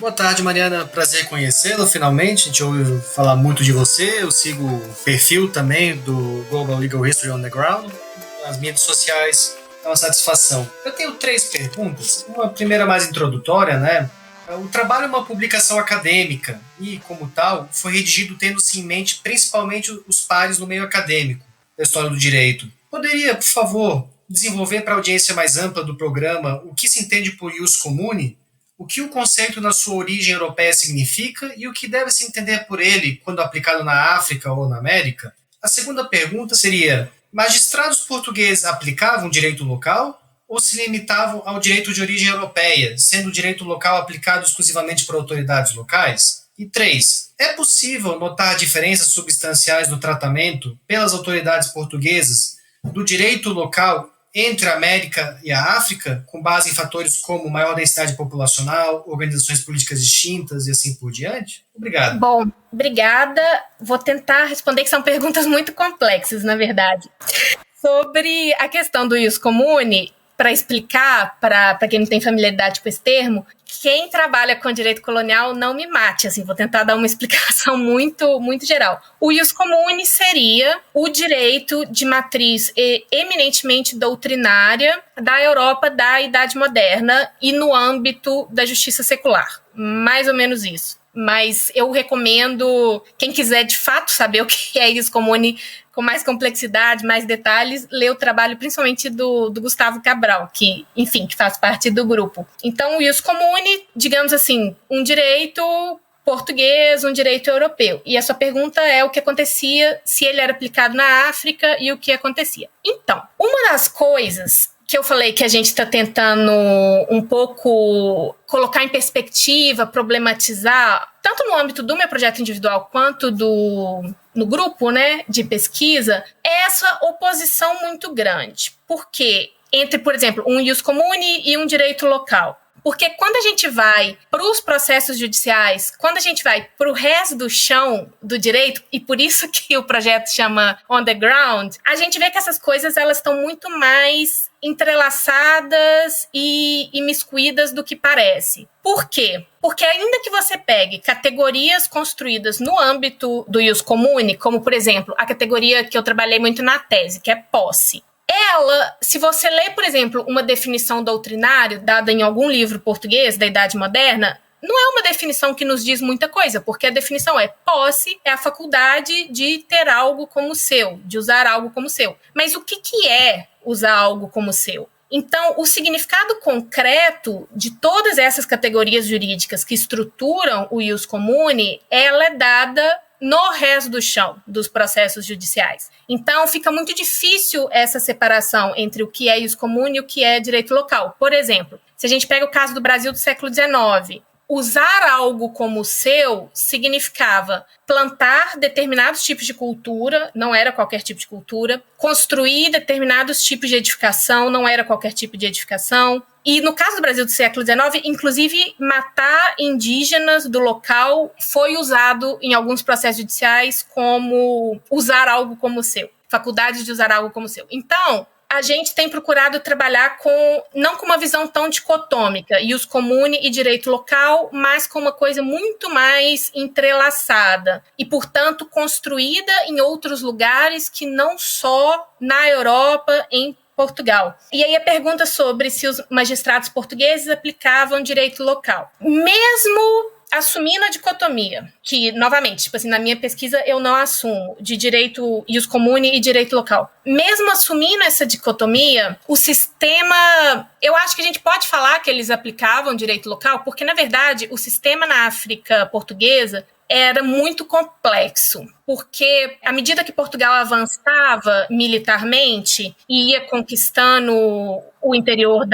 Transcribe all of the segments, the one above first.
Boa tarde, Mariana. Prazer conhecê-la finalmente. A gente ouve falar muito de você. Eu sigo o perfil também do Global Legal History on the Ground nas mídias sociais. É uma satisfação. Eu tenho 3 perguntas. Uma primeira mais introdutória, né? O trabalho é uma publicação acadêmica e, como tal, foi redigido tendo-se em mente principalmente os pares no meio acadêmico da história do direito. Poderia, por favor, desenvolver para a audiência mais ampla do programa o que se entende por ius comune, o que o conceito na sua origem europeia significa e o que deve se entender por ele quando aplicado na África ou na América? A segunda pergunta seria: magistrados portugueses aplicavam direito local ou se limitavam ao direito de origem europeia, sendo o direito local aplicado exclusivamente por autoridades locais? E 3. É possível notar diferenças substanciais no tratamento pelas autoridades portuguesas do direito local entre a América e a África, com base em fatores como maior densidade populacional, organizações políticas distintas e assim por diante? Obrigado. Bom, obrigada. Vou tentar responder, que são perguntas muito complexas, na verdade. Sobre a questão do ius comune, para explicar, para quem não tem familiaridade com esse termo, quem trabalha com direito colonial não me mate, assim, vou tentar dar uma explicação muito, muito geral. O ius comune seria o direito de matriz eminentemente doutrinária da Europa da Idade Moderna e no âmbito da justiça secular. Mais ou menos isso. Mas eu recomendo, quem quiser de fato saber o que é ius comune com mais complexidade, mais detalhes, ler o trabalho principalmente do Gustavo Cabral, que, enfim, que faz parte do grupo. Então, o ius comune, digamos assim, um direito português, um direito europeu. E a sua pergunta é o que acontecia, se ele era aplicado na África e o que acontecia. Então, uma das coisas que eu falei que a gente está tentando um pouco colocar em perspectiva, problematizar, tanto no âmbito do meu projeto individual quanto no grupo, né, de pesquisa, é essa oposição muito grande. Por quê? Entre, por exemplo, um ius comune e um direito local. Porque quando a gente vai para os processos judiciais, quando a gente vai para o resto do chão do direito, e por isso que o projeto chama On the Ground, a gente vê que essas coisas elas estão muito mais entrelaçadas e imiscuídas do que parece. Por quê? Porque ainda que você pegue categorias construídas no âmbito do ius comune, como, por exemplo, a categoria que eu trabalhei muito na tese, que é posse, ela, se você lê, por exemplo, uma definição doutrinária dada em algum livro português da Idade Moderna, não é uma definição que nos diz muita coisa, porque a definição é posse, é a faculdade de ter algo como seu, de usar algo como seu. Mas o que é usar algo como seu? Então, o significado concreto de todas essas categorias jurídicas que estruturam o ius comune, ela é dada no resto do chão dos processos judiciais. Então, fica muito difícil essa separação entre o que é ius comune e o que é direito local. Por exemplo, se a gente pega o caso do Brasil do século XIX, usar algo como seu significava plantar determinados tipos de cultura, não era qualquer tipo de cultura, construir determinados tipos de edificação, não era qualquer tipo de edificação. E no caso do Brasil do século XIX, inclusive matar indígenas do local foi usado em alguns processos judiciais como usar algo como seu, faculdade de usar algo como seu. Então, a gente tem procurado trabalhar não com uma visão tão dicotômica, ius comune e direito local, mas com uma coisa muito mais entrelaçada e, portanto, construída em outros lugares que não só na Europa, em Portugal. E aí a pergunta sobre se os magistrados portugueses aplicavam direito local. Mesmo assumindo a dicotomia, que, novamente, tipo assim, na minha pesquisa eu não assumo, de direito ius comune e direito local. Mesmo assumindo essa dicotomia, o sistema... Eu acho que a gente pode falar que eles aplicavam direito local, porque, na verdade, o sistema na África portuguesa era muito complexo, porque à medida que Portugal avançava militarmente e ia conquistando o interior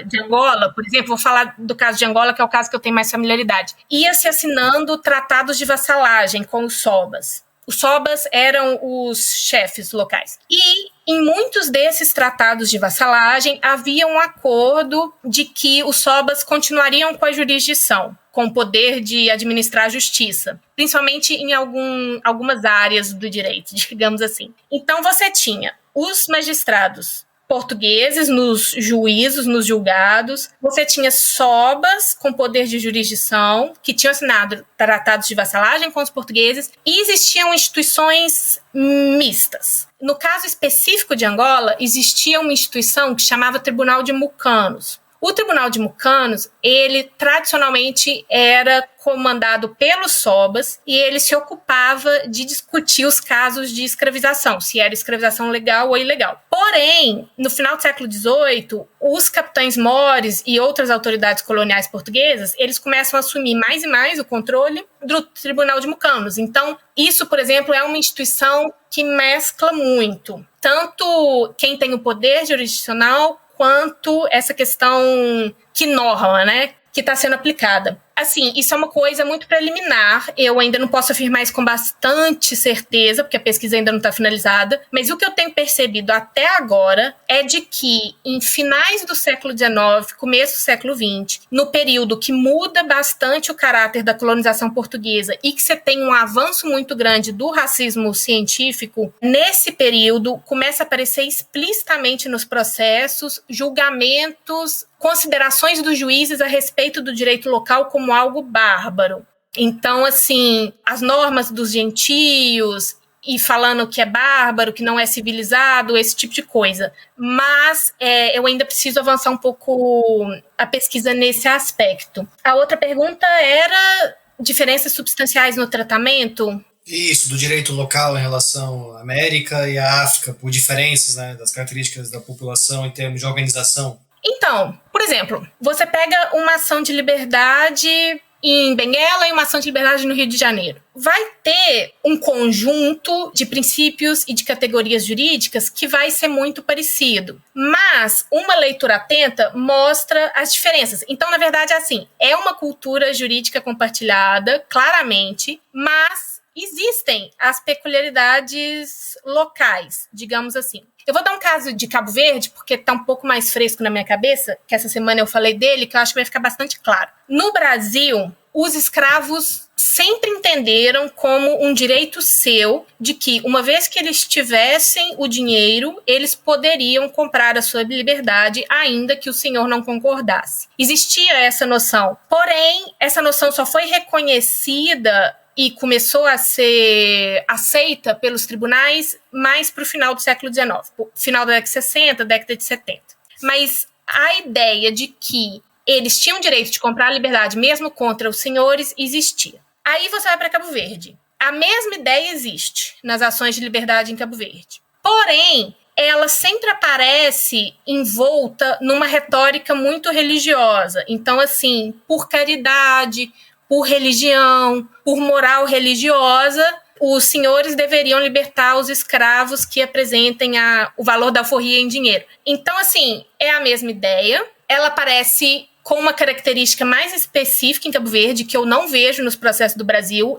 de Angola, por exemplo, vou falar do caso de Angola, que é o caso que eu tenho mais familiaridade, ia se assinando tratados de vassalagem com os sobas. Os sobas eram os chefes locais. E em muitos desses tratados de vassalagem havia um acordo de que os sobas continuariam com a jurisdição, com o poder de administrar a justiça, principalmente em algumas áreas do direito, digamos assim. Então você tinha os magistrados portugueses nos juízos, nos julgados. Você tinha sobas com poder de jurisdição, que tinham assinado tratados de vassalagem com os portugueses, e existiam instituições mistas. No caso específico de Angola, existia uma instituição que chamava Tribunal de Mucanos. O Tribunal de Mucanos, ele tradicionalmente era comandado pelos sobas e ele se ocupava de discutir os casos de escravização, se era escravização legal ou ilegal. Porém, no final do século XVIII, os capitães mores e outras autoridades coloniais portuguesas, eles começam a assumir mais e mais o controle do Tribunal de Mucanos. Então, isso, por exemplo, é uma instituição que mescla muito, tanto quem tem o poder jurisdicional quanto essa questão que norma, né, que está sendo aplicada. Assim, isso é uma coisa muito preliminar, eu ainda não posso afirmar isso com bastante certeza, porque a pesquisa ainda não está finalizada, mas o que eu tenho percebido até agora é de que em finais do século XIX, começo do século XX, no período que muda bastante o caráter da colonização portuguesa e que você tem um avanço muito grande do racismo científico, nesse período começa a aparecer explicitamente nos processos julgamentos, considerações dos juízes a respeito do direito local como algo bárbaro. Então, assim, as normas dos gentios e falando que é bárbaro, que não é civilizado, esse tipo de coisa. Mas eu ainda preciso avançar um pouco a pesquisa nesse aspecto. A outra pergunta era diferenças substanciais no tratamento? Isso, do direito local em relação à América e à África, por diferenças, né, das características da população em termos de organização. Então, por exemplo, você pega uma ação de liberdade em Benguela e uma ação de liberdade no Rio de Janeiro. Vai ter um conjunto de princípios e de categorias jurídicas que vai ser muito parecido. Mas uma leitura atenta mostra as diferenças. Então, na verdade, é assim, é uma cultura jurídica compartilhada, claramente, mas existem as peculiaridades locais, digamos assim. Eu vou dar um caso de Cabo Verde, porque está um pouco mais fresco na minha cabeça, que essa semana eu falei dele, que eu acho que vai ficar bastante claro. No Brasil, os escravos sempre entenderam como um direito seu de que, uma vez que eles tivessem o dinheiro, eles poderiam comprar a sua liberdade, ainda que o senhor não concordasse. Existia essa noção. Porém, essa noção só foi reconhecida e começou a ser aceita pelos tribunais mais para o final do século XIX, final da década de 60, década de 70. Mas a ideia de que eles tinham direito de comprar a liberdade mesmo contra os senhores existia. Aí você vai para Cabo Verde. A mesma ideia existe nas ações de liberdade em Cabo Verde. Porém, ela sempre aparece envolta numa retórica muito religiosa. Então, assim, por caridade, por religião, por moral religiosa, os senhores deveriam libertar os escravos que apresentem o valor da alforria em dinheiro. Então, assim, é a mesma ideia. Ela aparece com uma característica mais específica em Cabo Verde, que eu não vejo nos processos do Brasil,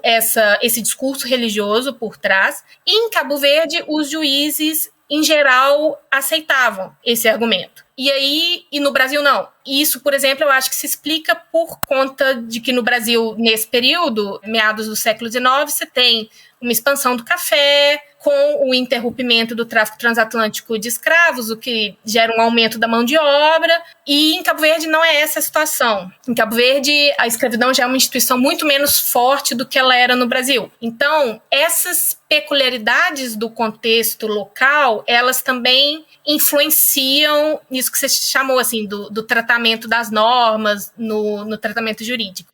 esse discurso religioso por trás. E em Cabo Verde, os juízes, em geral, aceitavam esse argumento. E no Brasil não. Isso, por exemplo, eu acho que se explica por conta de que no Brasil, nesse período, meados do século XIX, você tem uma expansão do café, com o interrompimento do tráfico transatlântico de escravos, o que gera um aumento da mão de obra, e em Cabo Verde não é essa a situação. Em Cabo Verde, a escravidão já é uma instituição muito menos forte do que ela era no Brasil. Então, essas peculiaridades do contexto local, elas também influenciam nisso que você chamou assim, do tratamento das normas no tratamento jurídico.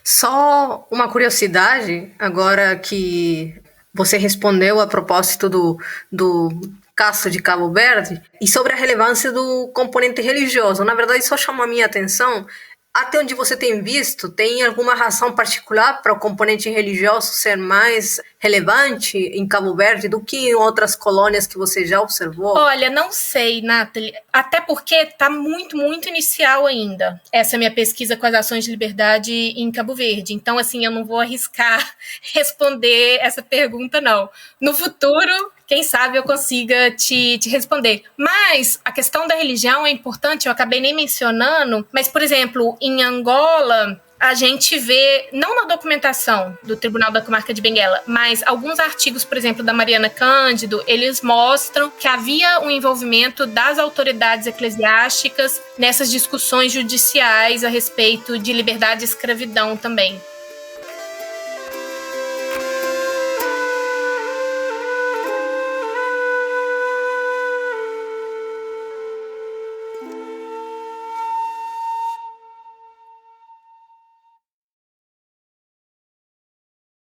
Só uma curiosidade, agora que você respondeu a propósito do caso de Cabo Verde, e sobre a relevância do componente religioso. Na verdade, só chamou a minha atenção. Até onde você tem visto, tem alguma razão particular para o componente religioso ser mais relevante em Cabo Verde do que em outras colônias que você já observou? Olha, não sei, Nathalie. Até porque está muito, muito inicial ainda essa minha pesquisa com as ações de liberdade em Cabo Verde. Então, assim, eu não vou arriscar responder essa pergunta, não. No futuro, quem sabe eu consiga te responder. Mas a questão da religião é importante, eu acabei nem mencionando, mas, por exemplo, em Angola, a gente vê, não na documentação do Tribunal da Comarca de Benguela, mas alguns artigos, por exemplo, da Mariana Cândido, eles mostram que havia um envolvimento das autoridades eclesiásticas nessas discussões judiciais a respeito de liberdade e escravidão também.